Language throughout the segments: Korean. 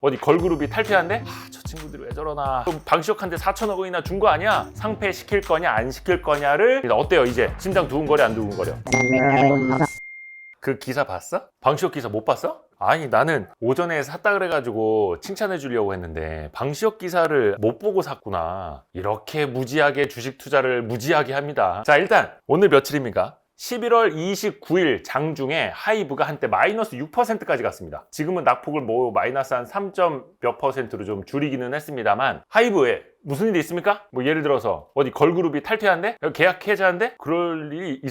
어디 걸그룹이 탈퇴한대? 저 친구들이 왜 저러나. 좀 방시혁한테 4천억 원이나 준 거 아니야? 상패 시킬 거냐 안 시킬 거냐를 어때요 이제? 심장 두근거려 안 두근거려? 그 기사 봤어? 방시혁 기사 못 봤어? 아니 나는 오전에 샀다 그래가지고 칭찬해 주려고 했는데 방시혁 기사를 못 보고 샀구나. 이렇게 무지하게 주식 투자를 무지하게 합니다. 자, 일단 오늘 며칠입니까? 11월 29일 장중에 하이브가 한때 마이너스 6%까지 갔습니다. 지금은 낙폭을 마이너스 한 3. 몇 %로 좀 줄이기는 했습니다만, 하이브에 무슨 일이 있습니까? 뭐 예를 들어서 어디 걸그룹이 탈퇴한대? 계약 해제한대? 그럴 일이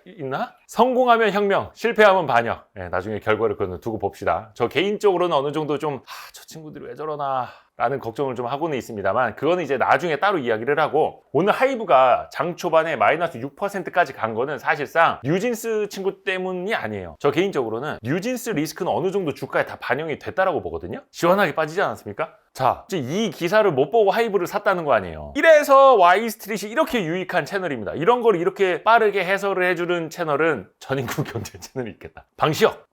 있나? 성공하면 혁명, 실패하면 반역. 나중에 결과를 그거는 두고 봅시다. 저 개인적으로는 어느 정도 좀 저 친구들이 왜 저러나 라는 걱정을 좀 하고는 있습니다만, 그거는 이제 나중에 따로 이야기를 하고, 오늘 하이브가 장 초반에 마이너스 6%까지 간 거는 사실상 뉴진스 친구 때문이 아니에요. 저 개인적으로는 뉴진스 리스크는 어느 정도 주가에 다 반영이 됐다라고 보거든요. 시원하게 빠지지 않았습니까? 자, 이제 이 기사를 못 보고 하이브를 샀다는 거 아니에요. 이래서 와이스트릿이 이렇게 유익한 채널입니다. 이런 걸 이렇게 빠르게 해설을 해주는 채널은 전인구 경제 채널이 있겠다. 방시혁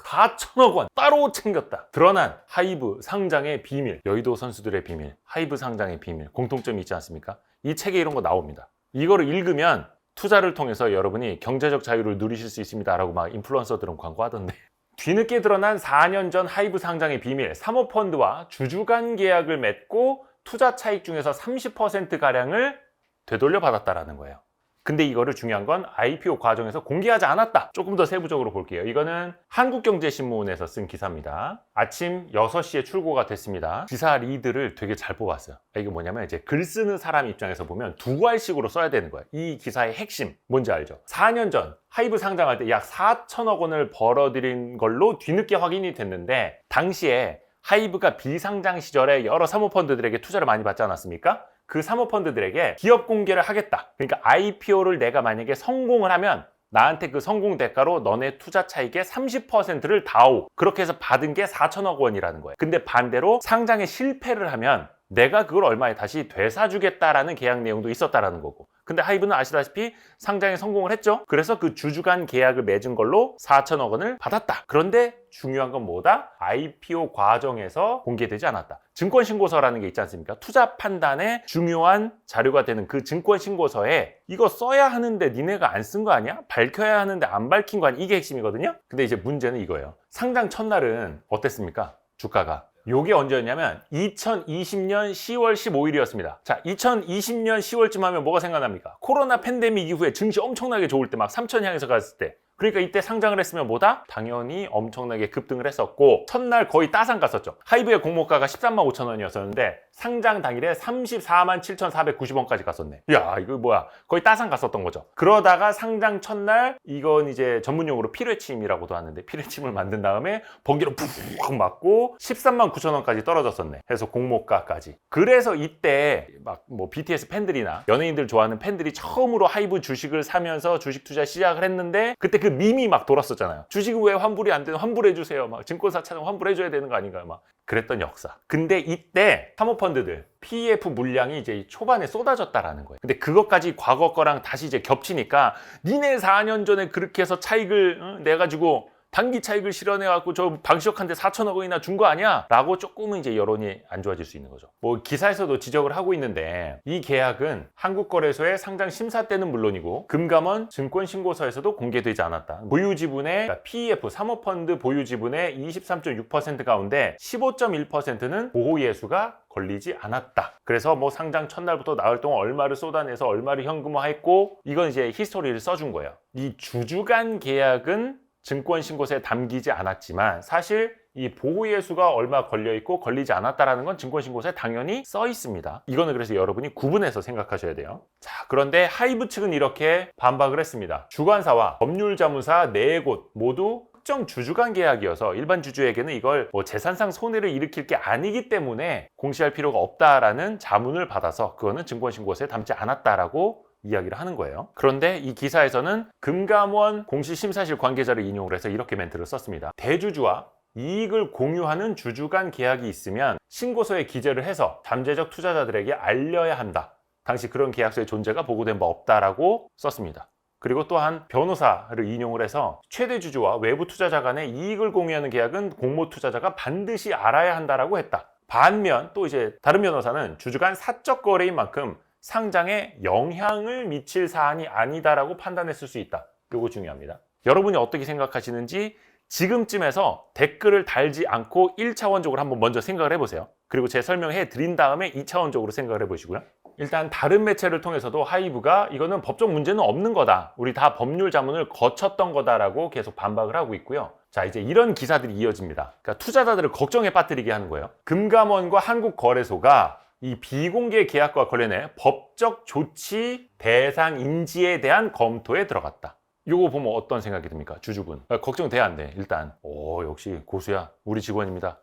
4천억 원 따로 챙겼다. 드러난 하이브 상장의 비밀, 여의도 선수들의 비밀, 하이브 상장의 비밀, 공통점이 있지 않습니까? 이 책에 이런 거 나옵니다. 이거를 읽으면 투자를 통해서 여러분이 경제적 자유를 누리실 수 있습니다 라고 막 인플루언서들은 광고하던데, 뒤늦게 드러난 4년 전 하이브 상장의 비밀, 사모펀드와 주주간 계약을 맺고 투자 차익 중에서 30%가량을 되돌려 받았다라는 거예요. 근데 이거를 중요한 건 IPO 과정에서 공개하지 않았다. 조금 더 세부적으로 볼게요. 이거는 한국경제신문에서 쓴 기사입니다. 아침 6시에 출고가 됐습니다. 기사 리드를 되게 잘 뽑았어요. 이게 뭐냐면 이제 글 쓰는 사람 입장에서 보면 두 괄식으로 써야 되는 거예요. 이 기사의 핵심 뭔지 알죠? 4년 전 하이브 상장할 때 약 4천억 원을 벌어들인 걸로 뒤늦게 확인이 됐는데, 당시에 하이브가 비상장 시절에 여러 사모펀드들에게 투자를 많이 받지 않았습니까? 그 사모펀드들에게 기업 공개를 하겠다. 그러니까 IPO를 내가 만약에 성공을 하면 나한테 그 성공 대가로 너네 투자 차익의 30%를 다오. 그렇게 해서 받은 게 4천억 원이라는 거예요. 근데 반대로 상장에 실패를 하면 내가 그걸 얼마에 다시 되사주겠다라는 계약 내용도 있었다라는 거고. 근데 하이브는 아시다시피 상장에 성공을 했죠. 그래서 그 주주간 계약을 맺은 걸로 4천억 원을 받았다. 그런데 중요한 건 뭐다? IPO 과정에서 공개되지 않았다. 증권신고서라는 게 있지 않습니까? 투자 판단에 중요한 자료가 되는 그 증권신고서에 이거 써야 하는데 니네가 안 쓴 거 아니야? 밝혀야 하는데 안 밝힌 거 아니야? 이게 핵심이거든요. 근데 이제 문제는 이거예요. 상장 첫날은 어땠습니까? 주가가. 요게 언제였냐면 2020년 10월 15일이었습니다. 자, 2020년 10월쯤 하면 뭐가 생각납니까? 코로나 팬데믹 이후에 증시 엄청나게 좋을 때 막 3천 향해서 갔을 때. 그러니까 이때 상장을 했으면 뭐다? 당연히 엄청나게 급등을 했었고, 첫날 거의 따상 갔었죠. 하이브의 공모가가 13만 5천 원이었었는데 상장 당일에 34만 7,490원까지 갔었네. 야, 이거 뭐야? 거의 따상 갔었던 거죠. 그러다가 상장 첫날, 이건 이제 전문용어로 필회침이라고도 하는데, 필회침을 만든 다음에 번개로 푹 맞고 13만 9천 원까지 떨어졌었네. 해서 공모가까지. 그래서 이때 막 뭐 BTS 팬들이나 연예인들 좋아하는 팬들이 처음으로 하이브 주식을 사면서 주식 투자 시작을 했는데, 그때 그 밈이 막 돌았었잖아요. 주식은 왜 환불이 안 되는, 환불해주세요. 막 증권사 찾아 환불해줘야 되는 거 아닌가요? 막 그랬던 역사. 근데 이때 사모펀드들 PEF 물량이 이제 초반에 쏟아졌다라는 거예요. 근데 그것까지 과거 거랑 다시 이제 겹치니까 니네 4년 전에 그렇게 해서 차익을 내가지고 단기 차익을 실현해갖고 저 방시혁한테 4천억 원이나 준 거 아니야? 라고 조금은 이제 여론이 안 좋아질 수 있는 거죠. 뭐 기사에서도 지적을 하고 있는데, 이 계약은 한국거래소의 상장 심사 때는 물론이고 금감원 증권신고서에서도 공개되지 않았다. 보유지분의 그러니까 PEF 사모펀드 보유지분의 23.6% 가운데 15.1%는 보호예수가 걸리지 않았다. 그래서 뭐 상장 첫날부터 나흘 동안 얼마를 쏟아내서 얼마를 현금화했고, 이건 이제 히스토리를 써준 거예요. 이 주주간 계약은 증권신고서에 담기지 않았지만 사실 이 보호예수가 얼마 걸려있고 걸리지 않았다라는 건 증권신고서에 당연히 써 있습니다. 이거는 그래서 여러분이 구분해서 생각하셔야 돼요. 자, 그런데 하이브 측은 이렇게 반박을 했습니다. 주관사와 법률자문사 4곳 모두 특정 주주간 계약이어서 일반 주주에게는 이걸 뭐 재산상 손해를 일으킬 게 아니기 때문에 공시할 필요가 없다라는 자문을 받아서 그거는 증권신고서에 담지 않았다라고 이야기를 하는 거예요. 그런데 이 기사에서는 금감원 공시심사실 관계자를 인용을 해서 이렇게 멘트를 썼습니다. 대주주와 이익을 공유하는 주주 간 계약이 있으면 신고서에 기재를 해서 잠재적 투자자들에게 알려야 한다. 당시 그런 계약서의 존재가 보고된 바 없다라고 썼습니다. 그리고 또한 변호사를 인용을 해서 최대 주주와 외부 투자자 간의 이익을 공유하는 계약은 공모 투자자가 반드시 알아야 한다라고 했다. 반면 또 이제 다른 변호사는 주주 간 사적 거래인 만큼 상장에 영향을 미칠 사안이 아니다라고 판단했을 수 있다. 이거 중요합니다. 여러분이 어떻게 생각하시는지 지금쯤에서 댓글을 달지 않고 1차원적으로 한번 먼저 생각을 해보세요. 그리고 제 설명해 드린 다음에 2차원적으로 생각을 해보시고요. 일단 다른 매체를 통해서도 하이브가 이거는 법적 문제는 없는 거다. 우리 다 법률 자문을 거쳤던 거다라고 계속 반박을 하고 있고요. 자, 이제 이런 기사들이 이어집니다. 그러니까 투자자들을 걱정에 빠뜨리게 하는 거예요. 금감원과 한국거래소가 이 비공개 계약과 관련해 법적 조치 대상 인지에 대한 검토에 들어갔다. 이거 보면 어떤 생각이 듭니까? 주주분. 걱정돼 안 돼? 일단 역시 고수야. 우리 직원입니다.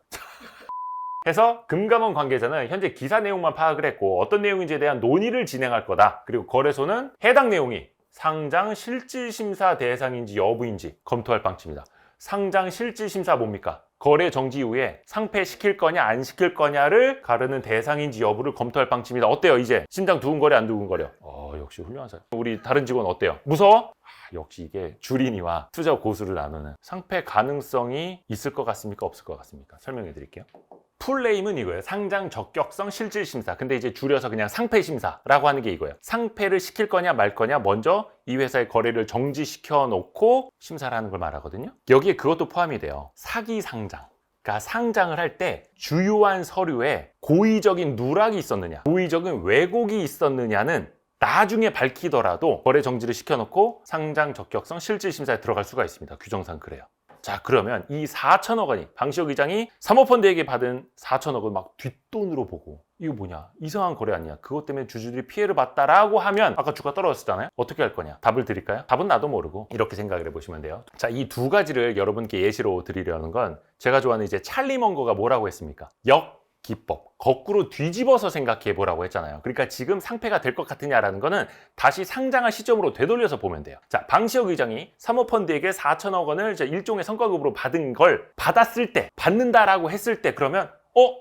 해서 금감원 관계자는 현재 기사 내용만 파악을 했고 어떤 내용인지에 대한 논의를 진행할 거다. 그리고 거래소는 해당 내용이 상장 실질심사 대상인지 여부인지 검토할 방침이다. 상장 실질심사 뭡니까? 거래 정지 이후에 상폐시킬 거냐 안 시킬 거냐를 가르는 대상인지 여부를 검토할 방침이다. 어때요 이제? 심장 두근거려 안 두근거려? 역시 훌륭한 사람. 우리 다른 직원 어때요? 무서워? 역시 이게 주린이와 투자 고수를 나누는 상폐 가능성이 있을 것 같습니까? 없을 것 같습니까? 설명해 드릴게요. 풀네임은 이거예요. 상장 적격성 실질심사. 근데 이제 줄여서 그냥 상폐심사라고 하는 게 이거예요. 상폐를 시킬 거냐 말 거냐 먼저 이 회사의 거래를 정지시켜 놓고 심사를 하는 걸 말하거든요. 여기에 그것도 포함이 돼요. 사기 상장. 그러니까 상장을 할 때 주요한 서류에 고의적인 누락이 있었느냐, 고의적인 왜곡이 있었느냐는 나중에 밝히더라도 거래 정지를 시켜놓고 상장 적격성 실질심사에 들어갈 수가 있습니다. 규정상 그래요. 자, 그러면 이 4천억 원이 방시혁 의장이 사모펀드에게 받은 4천억 원 막 뒷돈으로 보고 이거 뭐냐? 이상한 거래 아니야? 그것 때문에 주주들이 피해를 봤다라고 하면 아까 주가 떨어졌잖아요? 어떻게 할 거냐? 답을 드릴까요? 답은 나도 모르고 이렇게 생각을 해보시면 돼요. 자, 이 두 가지를 여러분께 예시로 드리려는 건 제가 좋아하는 이제 찰리 먼거가 뭐라고 했습니까? 기법, 거꾸로 뒤집어서 생각해 보라고 했잖아요. 그러니까 지금 상폐가 될 것 같으냐라는 거는 다시 상장할 시점으로 되돌려서 보면 돼요. 자, 방시혁 의장이 사모펀드에게 4천억 원을 일종의 성과급으로 받은 걸 받았을 때, 받는다라고 했을 때 그러면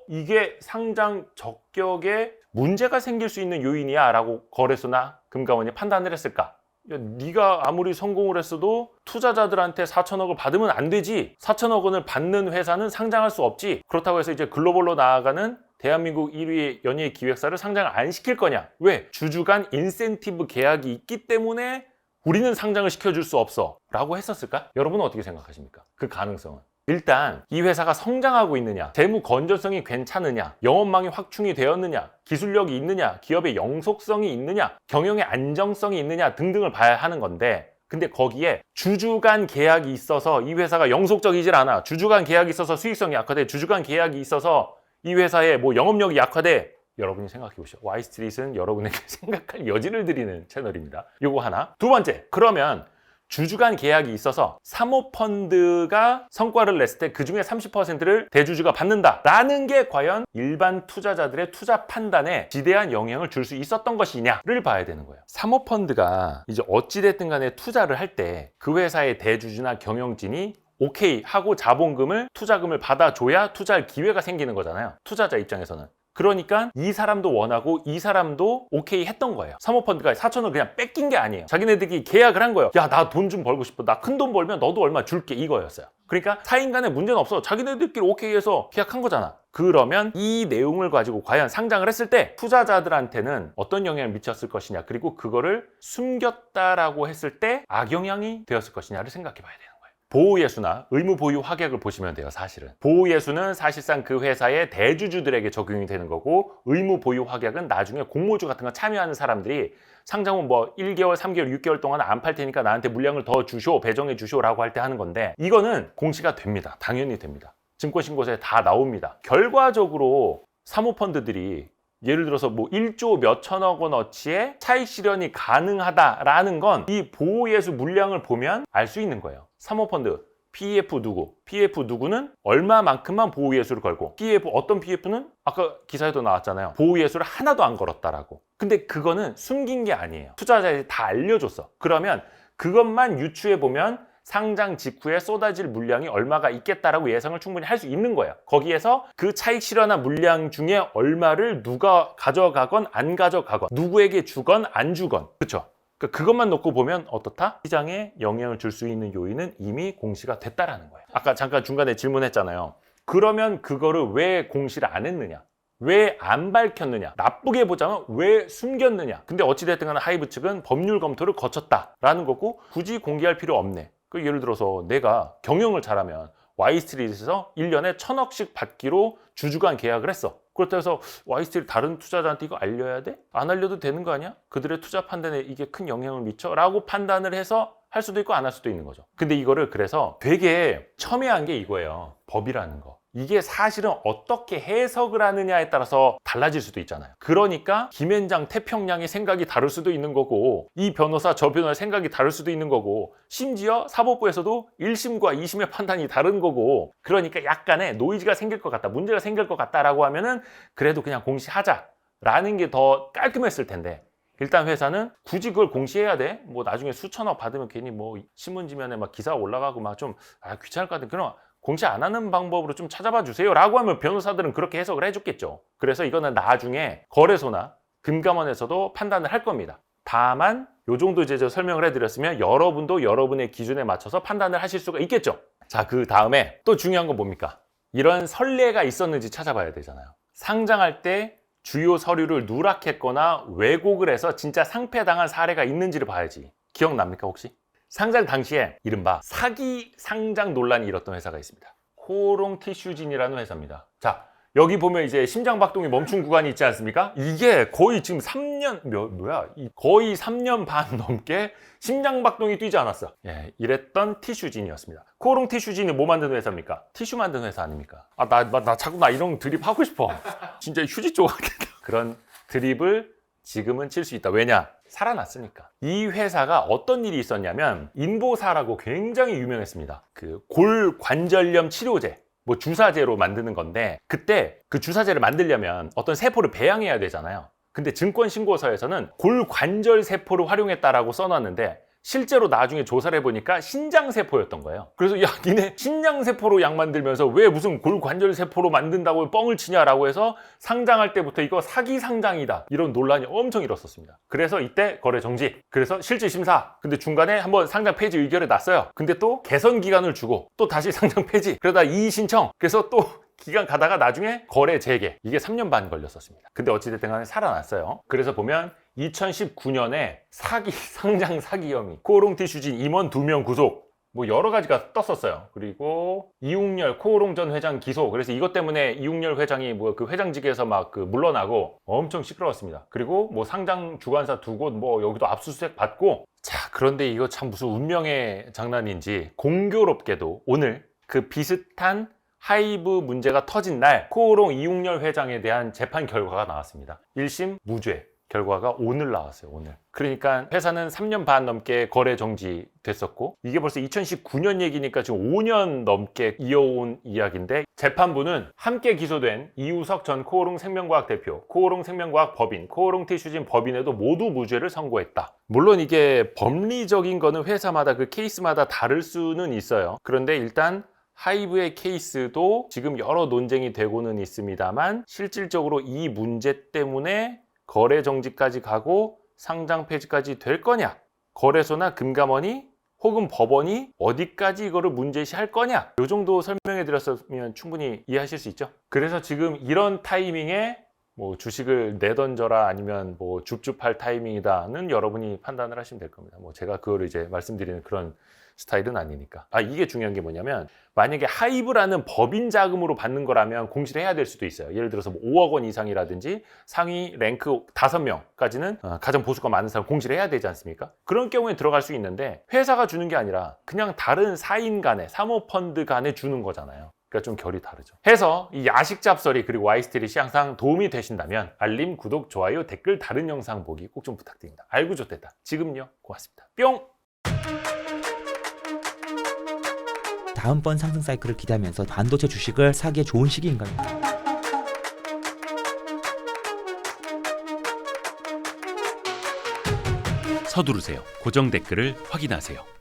이게 상장 적격에 문제가 생길 수 있는 요인이야 라고 거래소나 금감원이 판단을 했을까? 야, 네가 아무리 성공을 했어도 투자자들한테 4천억을 받으면 안 되지. 4천억 원을 받는 회사는 상장할 수 없지. 그렇다고 해서 이제 글로벌로 나아가는 대한민국 1위 연예 기획사를 상장을 안 시킬 거냐? 왜? 주주 간 인센티브 계약이 있기 때문에 우리는 상장을 시켜줄 수 없어 라고 했었을까? 여러분은 어떻게 생각하십니까? 그 가능성은? 일단 이 회사가 성장하고 있느냐, 재무 건전성이 괜찮으냐, 영업망이 확충이 되었느냐, 기술력이 있느냐, 기업의 영속성이 있느냐, 경영의 안정성이 있느냐 등등을 봐야 하는 건데 근데 거기에 주주 간 계약이 있어서 이 회사가 영속적이질 않아. 주주 간 계약이 있어서 수익성이 약화돼. 주주 간 계약이 있어서 이 회사의 영업력이 약화돼. 여러분이 생각해 보시죠. Y스트릿은 여러분에게 생각할 여지를 드리는 채널입니다. 요거 하나. 두 번째, 그러면 주주 간 계약이 있어서 사모펀드가 성과를 냈을 때 그중에 30%를 대주주가 받는다라는 게 과연 일반 투자자들의 투자 판단에 지대한 영향을 줄 수 있었던 것이냐를 봐야 되는 거예요. 사모펀드가 이제 어찌됐든 간에 투자를 할 때 그 회사의 대주주나 경영진이 오케이 하고 자본금을 투자금을 받아줘야 투자할 기회가 생기는 거잖아요. 투자자 입장에서는. 그러니까 이 사람도 원하고 이 사람도 오케이 했던 거예요. 사모펀드가 4천원 그냥 뺏긴 게 아니에요. 자기네들끼리 계약을 한 거예요. 야, 나 돈 좀 벌고 싶어. 나 큰 돈 벌면 너도 얼마 줄게. 이거였어요. 그러니까 사인 간에 문제는 없어. 자기네들끼리 오케이 해서 계약한 거잖아. 그러면 이 내용을 가지고 과연 상장을 했을 때 투자자들한테는 어떤 영향을 미쳤을 것이냐, 그리고 그거를 숨겼다라고 했을 때 악영향이 되었을 것이냐를 생각해 봐야 돼요. 보호예수나 의무보유 확약을 보시면 돼요. 사실은 보호예수는 사실상 그 회사의 대주주들에게 적용이 되는 거고, 의무보유 확약은 나중에 공모주 같은 거 참여하는 사람들이 상장은 1개월, 3개월, 6개월 동안 안 팔 테니까 나한테 물량을 더 주쇼, 배정해 주쇼라고 할 때 하는 건데, 이거는 공시가 됩니다. 당연히 됩니다. 증권신고서에 다 나옵니다. 결과적으로 사모펀드들이 예를 들어서 1조 몇 천억 원어치의 차익 실현이 가능하다라는 건 이 보호예수 물량을 보면 알 수 있는 거예요. 사모펀드 PEF 누구, PEF 누구는 얼마만큼만 보호예수를 걸고, PEF 어떤 PEF는 아까 기사에도 나왔잖아요. 보호예수를 하나도 안 걸었다라고. 근데 그거는 숨긴 게 아니에요. 투자자들이 다 알려줬어. 그러면 그것만 유추해 보면 상장 직후에 쏟아질 물량이 얼마가 있겠다라고 예상을 충분히 할 수 있는 거예요. 거기에서 그 차익 실현한 물량 중에 얼마를 누가 가져가건 안 가져가건, 누구에게 주건 안 주건, 그렇죠? 그러니까 그것만 놓고 보면 어떻다? 시장에 영향을 줄 수 있는 요인은 이미 공시가 됐다라는 거예요. 아까 잠깐 중간에 질문했잖아요. 그러면 그거를 왜 공시를 안 했느냐? 왜 안 밝혔느냐? 나쁘게 보자면 왜 숨겼느냐? 근데 어찌됐든 간에 하이브 측은 법률 검토를 거쳤다라는 거고 굳이 공개할 필요 없네. 그 예를 들어서 내가 경영을 잘하면 Y스트릿에서 1년에 1,000억씩 받기로 주주간 계약을 했어. 그렇다고 해서 Y스트릿 다른 투자자한테 이거 알려야 돼? 안 알려도 되는 거 아니야? 그들의 투자 판단에 이게 큰 영향을 미쳐? 라고 판단을 해서 할 수도 있고 안 할 수도 있는 거죠. 근데 이거를 그래서 되게 첨예한 게 이거예요. 법이라는 거. 이게 사실은 어떻게 해석을 하느냐에 따라서 달라질 수도 있잖아요. 그러니까 김앤장, 태평양의 생각이 다를 수도 있는 거고 이 변호사, 저 변호사의 생각이 다를 수도 있는 거고 심지어 사법부에서도 1심과 2심의 판단이 다른 거고 그러니까 약간의 노이즈가 생길 것 같다, 문제가 생길 것 같다라고 하면은 그래도 그냥 공시하자라는 게 더 깔끔했을 텐데 일단 회사는 굳이 그걸 공시해야 돼? 뭐 나중에 수천억 받으면 괜히 뭐 신문지면에 막 기사 올라가고 막 좀 귀찮을 것 같은 그런 공시 안 하는 방법으로 좀 찾아봐 주세요 라고 하면 변호사들은 그렇게 해석을 해줬겠죠. 그래서 이거는 나중에 거래소나 금감원에서도 판단을 할 겁니다. 다만 요 정도 이제 설명을 해드렸으면 여러분도 여러분의 기준에 맞춰서 판단을 하실 수가 있겠죠. 자, 그 다음에 또 중요한 건 뭡니까? 이런 선례가 있었는지 찾아봐야 되잖아요. 상장할 때 주요 서류를 누락했거나 왜곡을 해서 진짜 상폐당한 사례가 있는지를 봐야지. 기억납니까 혹시? 상장 당시에 이른바 사기 상장 논란이 일었던 회사가 있습니다. 코오롱 티슈진이라는 회사입니다. 자, 여기 보면 이제 심장박동이 멈춘 구간이 있지 않습니까? 이게 거의 지금 3년 거의 3년 반 넘게 심장박동이 뛰지 않았어. 예, 이랬던 티슈진이었습니다. 코오롱 티슈진이 뭐 만드는 회사입니까? 티슈 만드는 회사 아닙니까? 나 자꾸 이런 드립 하고 싶어. 진짜 휴지 조각이다. 그런 드립을 지금은 칠 수 있다. 왜냐? 살아났으니까. 이 회사가 어떤 일이 있었냐면 인보사라고 굉장히 유명했습니다. 그 골관절염 치료제, 뭐 주사제로 만드는 건데 그때 그 주사제를 만들려면 어떤 세포를 배양해야 되잖아요. 근데 증권신고서에서는 골관절 세포를 활용했다라고 써놨는데 실제로 나중에 조사를 해보니까 신장세포였던 거예요. 그래서 야, 니네 신장세포로 약 만들면서 왜 무슨 골관절세포로 만든다고 뻥을 치냐라고 해서 상장할 때부터 이거 사기 상장이다 이런 논란이 엄청 일었었습니다. 그래서 이때 거래 정지, 그래서 실질심사, 근데 중간에 한번 상장 폐지 의결을 놨어요. 근데 또 개선 기간을 주고 또 다시 상장 폐지, 그러다 이의 신청, 그래서 또 기간 가다가 나중에 거래 재개, 이게 3년 반 걸렸었습니다. 근데 어찌됐든 간에 살아났어요. 그래서 보면 2019년에 상장 사기 혐의, 코오롱 티슈진 임원 2명 구속, 뭐 여러 가지가 떴었어요. 그리고 이웅렬 코오롱 전 회장 기소. 그래서 이것 때문에 이웅렬 회장이 뭐 그 회장직에서 막 그 물러나고 엄청 시끄러웠습니다. 그리고 뭐 상장 주관사 2곳 뭐 여기도 압수수색 받고. 자, 그런데 이거 참 무슨 운명의 장난인지 공교롭게도 오늘 그 비슷한 하이브 문제가 터진 날 코오롱 이웅렬 회장에 대한 재판 결과가 나왔습니다. 1심 무죄 결과가 오늘 나왔어요. 오늘. 그러니까 회사는 3년 반 넘게 거래 정지 됐었고 이게 벌써 2019년 얘기니까 지금 5년 넘게 이어온 이야기인데 재판부는 함께 기소된 이우석 전 코오롱 생명과학 대표, 코오롱 생명과학 법인, 코오롱 티슈진 법인에도 모두 무죄를 선고했다. 물론 이게 법리적인 거는 회사마다 그 케이스마다 다를 수는 있어요. 그런데 일단 하이브의 케이스도 지금 여러 논쟁이 되고는 있습니다만 실질적으로 이 문제 때문에 거래 정지까지 가고 상장 폐지까지 될 거냐, 거래소나 금감원이 혹은 법원이 어디까지 이거를 문제시할 거냐, 이 정도 설명해 드렸으면 충분히 이해하실 수 있죠. 그래서 지금 이런 타이밍에 뭐 주식을 내던져라 아니면 뭐 줍줍할 타이밍이다는 여러분이 판단을 하시면 될 겁니다. 뭐 제가 그거를 이제 말씀드리는 그런 스타일은 아니니까. 이게 중요한 게 뭐냐면 만약에 하이브라는 법인 자금으로 받는 거라면 공시를 해야 될 수도 있어요. 예를 들어서 뭐 5억 원 이상이라든지 상위 랭크 5명까지는 가장 보수가 많은 사람 공시를 해야 되지 않습니까? 그런 경우에 들어갈 수 있는데 회사가 주는 게 아니라 그냥 다른 사인 간에 사모펀드 간에 주는 거잖아요. 그러니까 좀 결이 다르죠. 해서 이 야식 잡설이 그리고 와이스트릿이 항상 도움이 되신다면 알림, 구독, 좋아요, 댓글, 다른 영상 보기 꼭 좀 부탁드립니다. 알고 좋댔다. 지금요. 고맙습니다. 뿅! 다음번 상승 사이클을 기대하면서 반도체 주식을 사기에 좋은 시기인가요? 서두르세요. 고정 댓글을 확인하세요.